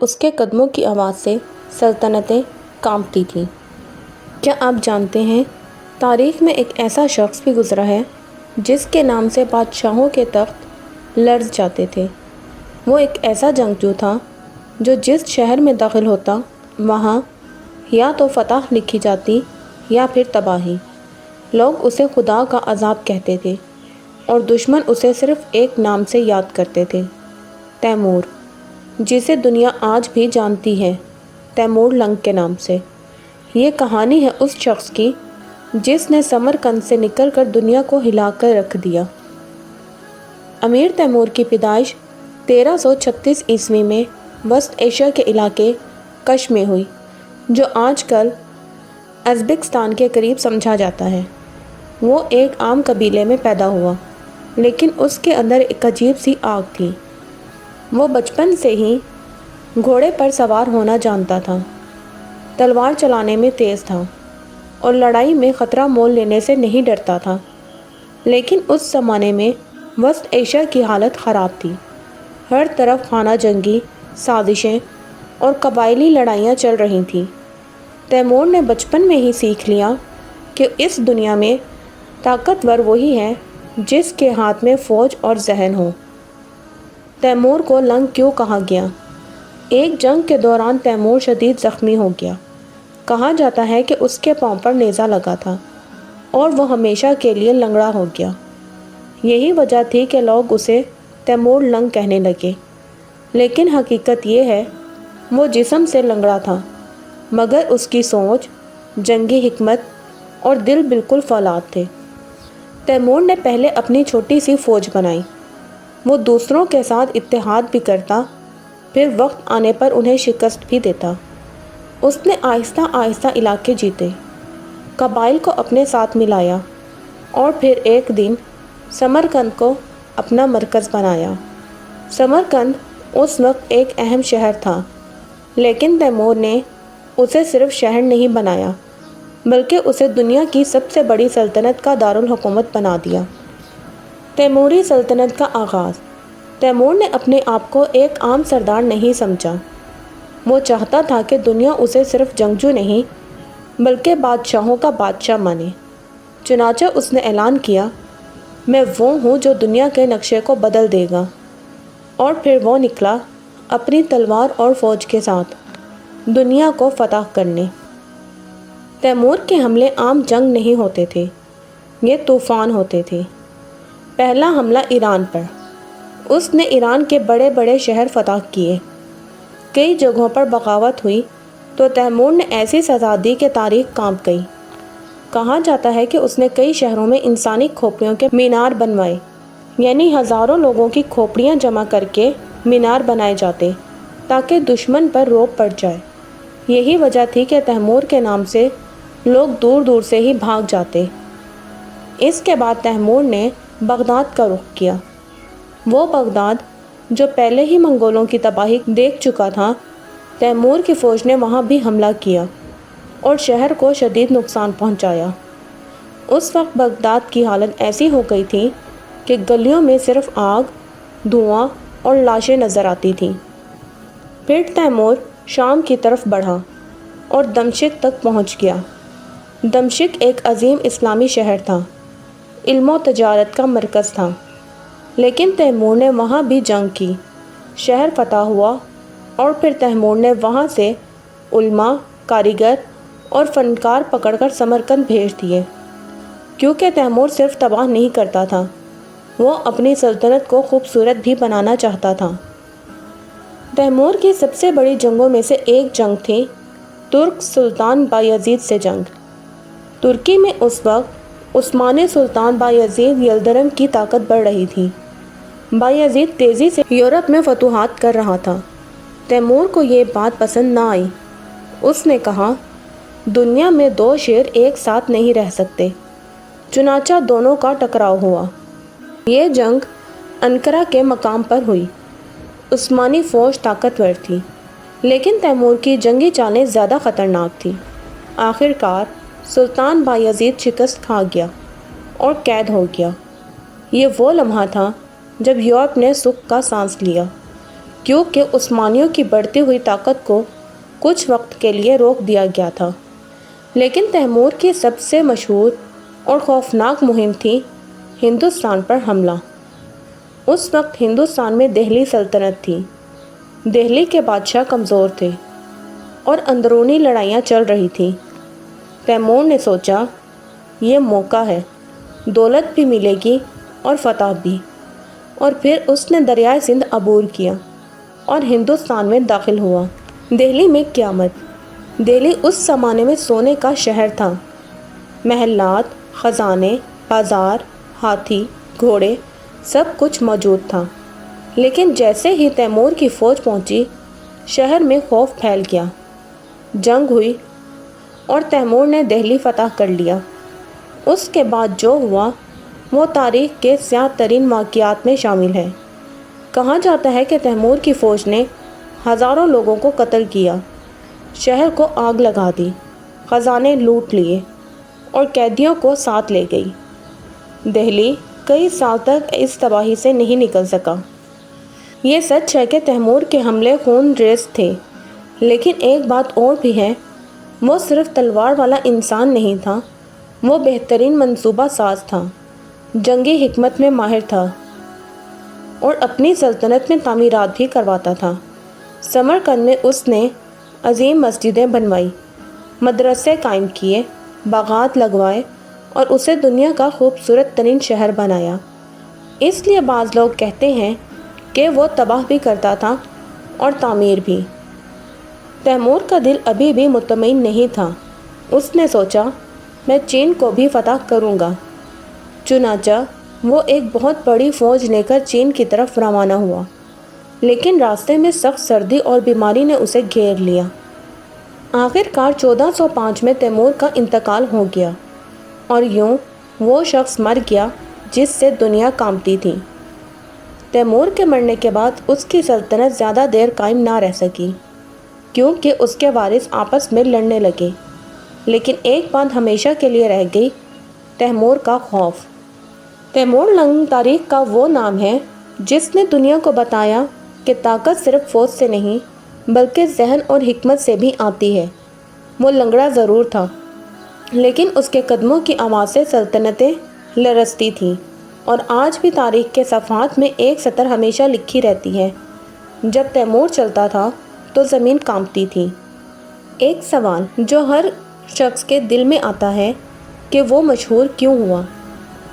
اس کے قدموں کی آواز سے سلطنتیں کانپتی تھیں۔ کیا آپ جانتے ہیں، تاریخ میں ایک ایسا شخص بھی گزرا ہے جس کے نام سے بادشاہوں کے تخت لرز جاتے تھے۔ وہ ایک ایسا جنگجو تھا جو جس شہر میں داخل ہوتا وہاں یا تو فتح لکھی جاتی یا پھر تباہی۔ لوگ اسے خدا کا عذاب کہتے تھے اور دشمن اسے صرف ایک نام سے یاد کرتے تھے، تیمور، جسے دنیا آج بھی جانتی ہے تیمور لنگ کے نام سے۔ یہ کہانی ہے اس شخص کی جس نے سمرقند سے نکل کر دنیا کو ہلا کر رکھ دیا۔ امیر تیمور کی پیدائش 1336 عیسوی میں وسط ایشیا کے علاقے کش میں ہوئی، جو آج کل ازبکستان کے قریب سمجھا جاتا ہے۔ وہ ایک عام قبیلے میں پیدا ہوا، لیکن اس کے اندر ایک عجیب سی آگ تھی۔ وہ بچپن سے ہی گھوڑے پر سوار ہونا جانتا تھا، تلوار چلانے میں تیز تھا اور لڑائی میں خطرہ مول لینے سے نہیں ڈرتا تھا۔ لیکن اس زمانے میں وسط ایشیا کی حالت خراب تھی۔ ہر طرف خانہ جنگی سازشیں اور قبائلی لڑائیاں چل رہی تھیں۔ تیمور نے بچپن میں ہی سیکھ لیا کہ اس دنیا میں طاقتور وہی ہے جس کے ہاتھ میں فوج اور ذہن ہو۔ تیمور کو لنگ کیوں کہا گیا؟ ایک جنگ کے دوران تیمور شدید زخمی ہو گیا۔ کہا جاتا ہے کہ اس کے پاؤں پر نیزہ لگا تھا اور وہ ہمیشہ کے لیے لنگڑا ہو گیا۔ یہی وجہ تھی کہ لوگ اسے تیمور لنگ کہنے لگے۔ لیکن حقیقت یہ ہے وہ جسم سے لنگڑا تھا، مگر اس کی سوچ، جنگی حکمت اور دل بالکل فولاد تھے۔ تیمور نے پہلے اپنی چھوٹی سی فوج بنائی۔ وہ دوسروں کے ساتھ اتحاد بھی کرتا، پھر وقت آنے پر انہیں شکست بھی دیتا۔ اس نے آہستہ آہستہ علاقے جیتے، قبائل کو اپنے ساتھ ملایا اور پھر ایک دن سمرقند کو اپنا مرکز بنایا۔ سمرقند اس وقت ایک اہم شہر تھا، لیکن تیمور نے اسے صرف شہر نہیں بنایا بلکہ اسے دنیا کی سب سے بڑی سلطنت کا دارالحکومت بنا دیا۔ تیموری سلطنت کا آغاز۔ تیمور نے اپنے آپ کو ایک عام سردار نہیں سمجھا۔ وہ چاہتا تھا کہ دنیا اسے صرف جنگجو نہیں بلکہ بادشاہوں کا بادشاہ مانے۔ چنانچہ اس نے اعلان کیا، میں وہ ہوں جو دنیا کے نقشے کو بدل دے گا۔ اور پھر وہ نکلا اپنی تلوار اور فوج کے ساتھ دنیا کو فتح کرنے۔ تیمور کے حملے عام جنگ نہیں ہوتے تھے، یہ طوفان ہوتے تھے۔ پہلا حملہ ایران پر۔ اس نے ایران کے بڑے بڑے شہر فتح کیے۔ کئی جگہوں پر بغاوت ہوئی تو تیمور نے ایسی سزا دی کہ تاریخ کانپ گئی۔ کہا جاتا ہے کہ اس نے کئی شہروں میں انسانی کھوپڑیوں کے مینار بنوائے، یعنی ہزاروں لوگوں کی کھوپڑیاں جمع کر کے مینار بنائے جاتے تاکہ دشمن پر رعب پڑ جائے۔ یہی وجہ تھی کہ تیمور کے نام سے لوگ دور دور سے ہی بھاگ جاتے۔ اس کے بعد تیمور نے بغداد کا رخ کیا۔ وہ بغداد جو پہلے ہی منگولوں کی تباہی دیکھ چکا تھا، تیمور کی فوج نے وہاں بھی حملہ کیا اور شہر کو شدید نقصان پہنچایا۔ اس وقت بغداد کی حالت ایسی ہو گئی تھی کہ گلیوں میں صرف آگ، دھواں اور لاشیں نظر آتی تھیں۔ پھر تیمور شام کی طرف بڑھا اور دمشق تک پہنچ گیا۔ دمشق ایک عظیم اسلامی شہر تھا، علم و تجارت کا مرکز تھا، لیکن تیمور نے وہاں بھی جنگ کی۔ شہر فتح ہوا اور پھر تیمور نے وہاں سے علماء، کاریگر اور فنکار پکڑ کر سمرقند بھیج دیے، کیونکہ تیمور صرف تباہ نہیں کرتا تھا، وہ اپنی سلطنت کو خوبصورت بھی بنانا چاہتا تھا۔ تیمور کی سب سے بڑی جنگوں میں سے ایک جنگ تھی ترک سلطان بایزید سے جنگ۔ ترکی میں اس وقت عثمانی سلطان بایزید یلدرم کی طاقت بڑھ رہی تھی۔ بایزید تیزی سے یورپ میں فتوحات کر رہا تھا۔ تیمور کو یہ بات پسند نہ آئی۔ اس نے کہا، دنیا میں دو شیر ایک ساتھ نہیں رہ سکتے۔ چنانچہ دونوں کا ٹکراؤ ہوا۔ یہ جنگ انقرہ کے مقام پر ہوئی۔ عثمانی فوج طاقتور تھی، لیکن تیمور کی جنگی چالیں زیادہ خطرناک تھیں۔ آخر کار سلطان بایزید شکست کھا گیا اور قید ہو گیا۔ یہ وہ لمحہ تھا جب یورپ نے سکھ کا سانس لیا۔ کیونکہ عثمانیوں کی بڑھتی ہوئی طاقت کو کچھ وقت کے لیے روک دیا گیا تھا۔ لیکن تیمور کی سب سے مشہور اور خوفناک مہم تھی ہندوستان پر حملہ۔ اس وقت ہندوستان میں دہلی سلطنت تھی۔ دہلی کے بادشاہ کمزور تھے اور اندرونی لڑائیاں چل رہی تھیں۔ تیمور نے سوچا یہ موقع ہے، دولت بھی ملے گی اور فتح بھی، اور پھر اس نے دریائے سندھ عبور کیا اور ہندوستان میں داخل ہوا۔ دہلی میں قیامت۔ دہلی اس زمانے میں سونے کا شہر تھا۔ محلات، خزانے، بازار، ہاتھی، گھوڑے، سب کچھ موجود تھا۔ لیکن جیسے ہی تیمور کی فوج پہنچی، شہر میں خوف پھیل گیا۔ جنگ ہوئی اور تیمور نے دہلی فتح کر لیا۔ اس کے بعد جو ہوا وہ تاریخ کے سیاہ ترین واقعات میں شامل ہے۔ کہا جاتا ہے کہ تیمور کی فوج نے ہزاروں لوگوں کو قتل کیا، شہر کو آگ لگا دی، خزانے لوٹ لیے اور قیدیوں کو ساتھ لے گئی۔ دہلی کئی سال تک اس تباہی سے نہیں نکل سکا۔ یہ سچ ہے کہ تیمور کے حملے خون ریز تھے، لیکن ایک بات اور بھی ہے، وہ صرف تلوار والا انسان نہیں تھا، وہ بہترین منصوبہ ساز تھا، جنگی حکمت میں ماہر تھا اور اپنی سلطنت میں تعمیرات بھی کرواتا تھا۔ سمرقند میں اس نے عظیم مسجدیں بنوائی، مدرسے قائم کیے، باغات لگوائے اور اسے دنیا کا خوبصورت ترین شہر بنایا۔ اس لیے بعض لوگ کہتے ہیں کہ وہ تباہ بھی کرتا تھا اور تعمیر بھی۔ تیمور کا دل ابھی بھی مطمئن نہیں تھا۔ اس نے سوچا میں چین کو بھی فتح کروں گا۔ چنانچہ وہ ایک بہت بڑی فوج لے کر چین کی طرف روانہ ہوا، لیکن راستے میں سخت سردی اور بیماری نے اسے گھیر لیا۔ آخر کار 1405 میں تیمور کا انتقال ہو گیا اور یوں وہ شخص مر گیا جس سے دنیا کانپتی تھی۔ تیمور کے مرنے کے بعد اس کی سلطنت زیادہ دیر قائم نہ رہ سکی، کیونکہ اس کے وارث آپس میں لڑنے لگے۔ لیکن ایک بات ہمیشہ کے لیے رہ گئی، تیمور کا خوف۔ تیمور لنگ تاریخ کا وہ نام ہے جس نے دنیا کو بتایا کہ طاقت صرف فوج سے نہیں بلکہ ذہن اور حکمت سے بھی آتی ہے۔ وہ لنگڑا ضرور تھا، لیکن اس کے قدموں کی آواز سے سلطنتیں لرزتی تھیں، اور آج بھی تاریخ کے صفحات میں ایک سطر ہمیشہ لکھی رہتی ہے، جب تیمور چلتا تھا تو زمین کانپتی تھی۔ ایک سوال جو ہر شخص کے دل میں آتا ہے کہ وہ مشہور کیوں ہوا؟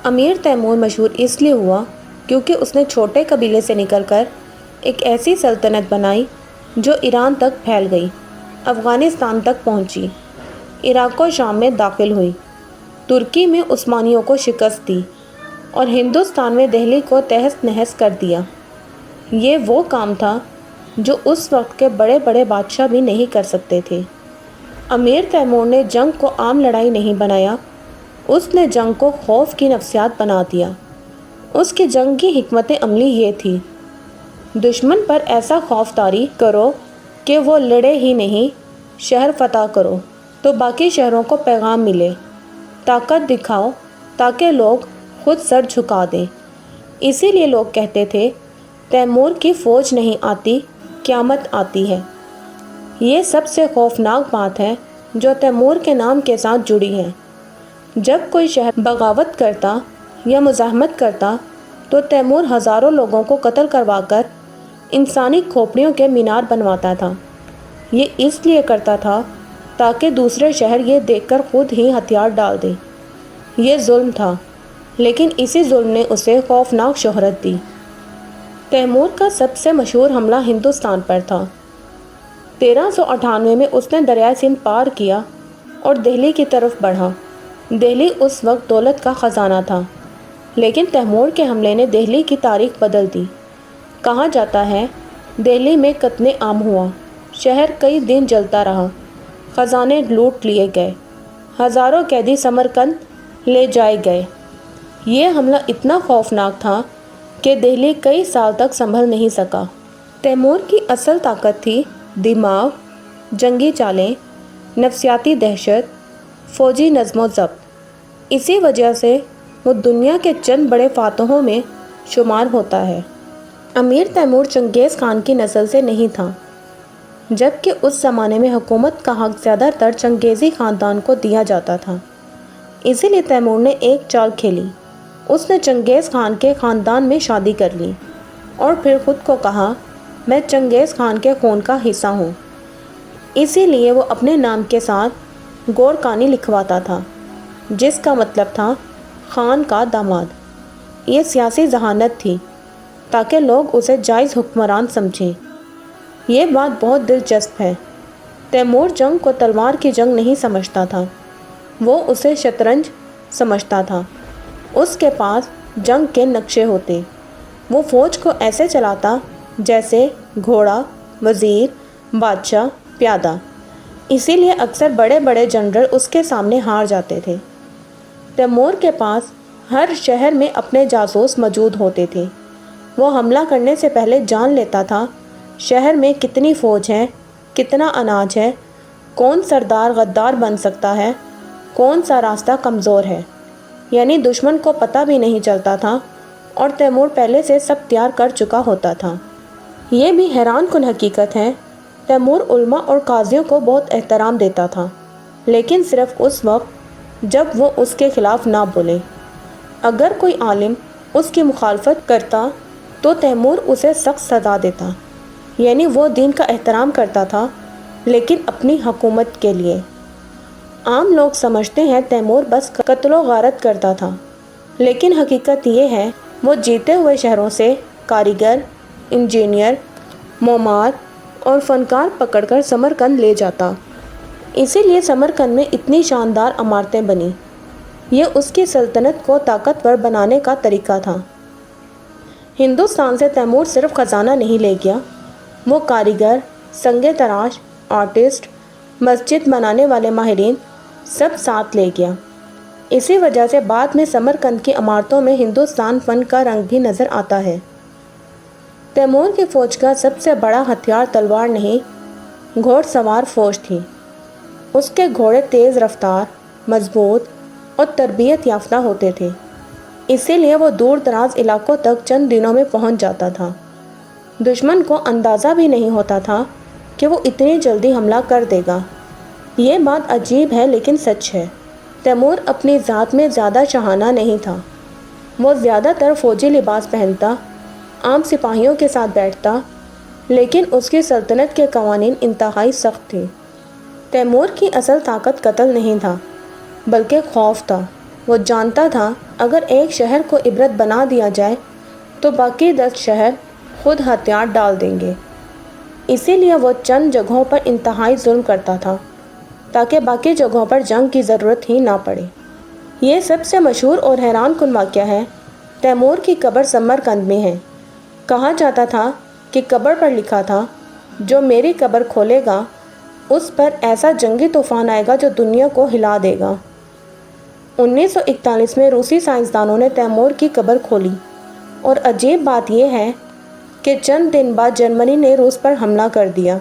امیر تیمور مشہور اس لیے ہوا کیونکہ اس نے چھوٹے قبیلے سے نکل کر ایک ایسی سلطنت بنائی جو ایران تک پھیل گئی، افغانستان تک پہنچی، عراق و شام میں داخل ہوئی، ترکی میں عثمانیوں کو شکست دی اور ہندوستان میں دہلی کو تہس نہس کر دیا۔ یہ وہ کام تھا جو اس وقت کے بڑے بڑے بادشاہ بھی نہیں کر سکتے تھے۔ امیر تیمور نے جنگ کو عام لڑائی نہیں بنایا، اس نے جنگ کو خوف کی نفسیات بنا دیا۔ اس کی جنگ کی حکمت عملی یہ تھی، دشمن پر ایسا خوف طاری کرو کہ وہ لڑے ہی نہیں، شہر فتح کرو تو باقی شہروں کو پیغام ملے، طاقت دکھاؤ تاکہ لوگ خود سر جھکا دیں۔ اسی لیے لوگ کہتے تھے تیمور کی فوج نہیں آتی، قیامت آتی ہے۔ یہ سب سے خوفناک بات ہے جو تیمور کے نام کے ساتھ جڑی ہے۔ جب کوئی شہر بغاوت کرتا یا مزاحمت کرتا تو تیمور ہزاروں لوگوں کو قتل کروا کر انسانی کھوپڑیوں کے مینار بنواتا تھا۔ یہ اس لیے کرتا تھا تاکہ دوسرے شہر یہ دیکھ کر خود ہی ہتھیار ڈال دیں۔ یہ ظلم تھا، لیکن اسی ظلم نے اسے خوفناک شہرت دی۔ تیمور کا سب سے مشہور حملہ ہندوستان پر تھا۔ 1398 میں اس نے دریائے سندھ پار کیا اور دہلی کی طرف بڑھا۔ دہلی اس وقت دولت کا خزانہ تھا، لیکن تیمور کے حملے نے دہلی کی تاریخ بدل دی۔ کہا جاتا ہے دہلی میں قتل عام ہوا، شہر کئی دن جلتا رہا، خزانے لوٹ لیے گئے، ہزاروں قیدی سمرقند لے جائے گئے۔ یہ حملہ اتنا خوفناک تھا کہ دہلی کئی سال تک سنبھل نہیں سکا۔ تیمور کی اصل طاقت تھی دماغ، جنگی چالیں، نفسیاتی دہشت، فوجی نظم و ضبط۔ اسی وجہ سے وہ دنیا کے چند بڑے فاتحوں میں شمار ہوتا ہے۔ امیر تیمور چنگیز خان کی نسل سے نہیں تھا، جبکہ اس زمانے میں حکومت کا حق زیادہ تر چنگیزی خاندان کو دیا جاتا تھا۔ اسی لیے تیمور نے ایک چال کھیلی۔ اس نے چنگیز خان کے خاندان میں شادی کر لی اور پھر خود کو کہا، میں چنگیز خان کے خون کا حصہ ہوں۔ اسی لیے وہ اپنے نام کے ساتھ گورکانی لکھواتا تھا، جس کا مطلب تھا خان کا داماد۔ یہ سیاسی ذہانت تھی تاکہ لوگ اسے جائز حکمران سمجھیں۔ یہ بات بہت دلچسپ ہے۔ تیمور جنگ کو تلوار کی جنگ نہیں سمجھتا تھا، وہ اسے شطرنج سمجھتا تھا۔ اس کے پاس جنگ کے نقشے ہوتے، وہ فوج کو ایسے چلاتا جیسے گھوڑا، وزیر، بادشاہ، پیادہ۔ اسی لیے اکثر بڑے بڑے جنرل اس کے سامنے ہار جاتے تھے۔ تیمور کے پاس ہر شہر میں اپنے جاسوس موجود ہوتے تھے۔ وہ حملہ کرنے سے پہلے جان لیتا تھا شہر میں کتنی فوج ہے، کتنا اناج ہے، کون سردار غدار بن سکتا ہے، کون سا راستہ کمزور ہے۔ یعنی دشمن کو پتہ بھی نہیں چلتا تھا اور تیمور پہلے سے سب تیار کر چکا ہوتا تھا۔ یہ بھی حیران کن حقیقت ہے، تیمور علماء اور قاضیوں کو بہت احترام دیتا تھا، لیکن صرف اس وقت جب وہ اس کے خلاف نہ بولے۔ اگر کوئی عالم اس کی مخالفت کرتا تو تیمور اسے سخت سزا دیتا۔ یعنی وہ دین کا احترام کرتا تھا، لیکن اپنی حکومت کے لیے۔ عام لوگ سمجھتے ہیں تیمور بس قتل و غارت کرتا تھا، لیکن حقیقت یہ ہے وہ جیتے ہوئے شہروں سے کاریگر، انجینئر، معمار اور فنکار پکڑ کر سمرقند لے جاتا۔ اسی لیے سمرقند میں اتنی شاندار عمارتیں بنیں۔ یہ اس کی سلطنت کو طاقتور بنانے کا طریقہ تھا۔ ہندوستان سے تیمور صرف خزانہ نہیں لے گیا، وہ کاریگر، سنگ تراش، آرٹسٹ، مسجد بنانے والے ماہرین سب ساتھ لے گیا۔ اسی وجہ سے بعد میں سمرقند کی عمارتوں میں ہندوستان فن کا رنگ بھی نظر آتا ہے۔ تیمور کی فوج کا سب سے بڑا ہتھیار تلوار نہیں، گھوڑ سوار فوج تھی۔ اس کے گھوڑے تیز رفتار، مضبوط اور تربیت یافتہ ہوتے تھے، اسی لیے وہ دور دراز علاقوں تک چند دنوں میں پہنچ جاتا تھا۔ دشمن کو اندازہ بھی نہیں ہوتا تھا کہ وہ اتنی جلدی حملہ کر دے گا۔ یہ بات عجیب ہے لیکن سچ ہے۔ تیمور اپنی ذات میں زیادہ شاہانہ نہیں تھا۔ وہ زیادہ تر فوجی لباس پہنتا، عام سپاہیوں کے ساتھ بیٹھتا، لیکن اس کی سلطنت کے قوانین انتہائی سخت تھے۔ تیمور کی اصل طاقت قتل نہیں تھا، بلکہ خوف تھا۔ وہ جانتا تھا اگر ایک شہر کو عبرت بنا دیا جائے تو باقی 10 شہر خود ہتھیار ڈال دیں گے۔ اسی لیے وہ چند جگہوں پر انتہائی ظلم کرتا تھا تاکہ باقی جگہوں پر جنگ کی ضرورت ہی نہ پڑے۔ یہ سب سے مشہور اور حیران کن واقعہ ہے۔ تیمور کی قبر سمرقند میں ہے۔ کہا جاتا تھا کہ قبر پر لکھا تھا، جو میری قبر کھولے گا اس پر ایسا جنگی طوفان آئے گا جو دنیا کو ہلا دے گا۔ 1941 میں روسی سائنسدانوں نے تیمور کی قبر کھولی، اور عجیب بات یہ ہے کہ چند دن بعد جرمنی نے روس پر حملہ کر دیا،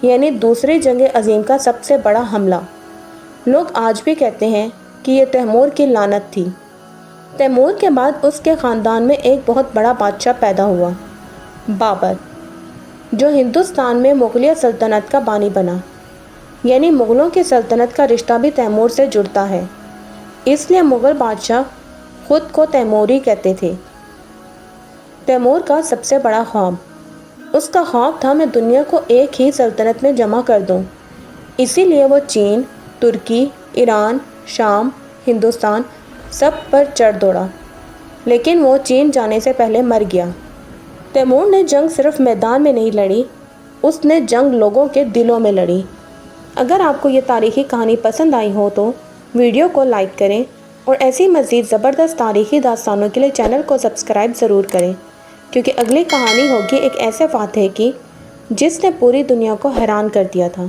یعنی دوسری جنگ عظیم کا سب سے بڑا حملہ۔ لوگ آج بھی کہتے ہیں کہ یہ تیمور کی لعنت تھی۔ تیمور کے بعد اس کے خاندان میں ایک بہت بڑا بادشاہ پیدا ہوا، بابر، جو ہندوستان میں مغلیہ سلطنت کا بانی بنا۔ یعنی مغلوں کی سلطنت کا رشتہ بھی تیمور سے جڑتا ہے، اس لیے مغل بادشاہ خود کو تیموری کہتے تھے۔ تیمور کا سب سے بڑا خواب، اس کا خواب تھا میں دنیا کو ایک ہی سلطنت میں جمع کر دوں۔ اسی لیے وہ چین، ترکی، ایران، شام، ہندوستان سب پر چڑھ دوڑا، لیکن وہ چین جانے سے پہلے مر گیا۔ تیمور نے جنگ صرف میدان میں نہیں لڑی، اس نے جنگ لوگوں کے دلوں میں لڑی۔ اگر آپ کو یہ تاریخی کہانی پسند آئی ہو تو ویڈیو کو لائک کریں اور ایسی مزید زبردست تاریخی داستانوں کے لیے چینل کو سبسکرائب ضرور کریں، کیونکہ اگلی کہانی ہوگی ایک ایسے فاتح کی جس نے پوری دنیا کو حیران کر دیا تھا۔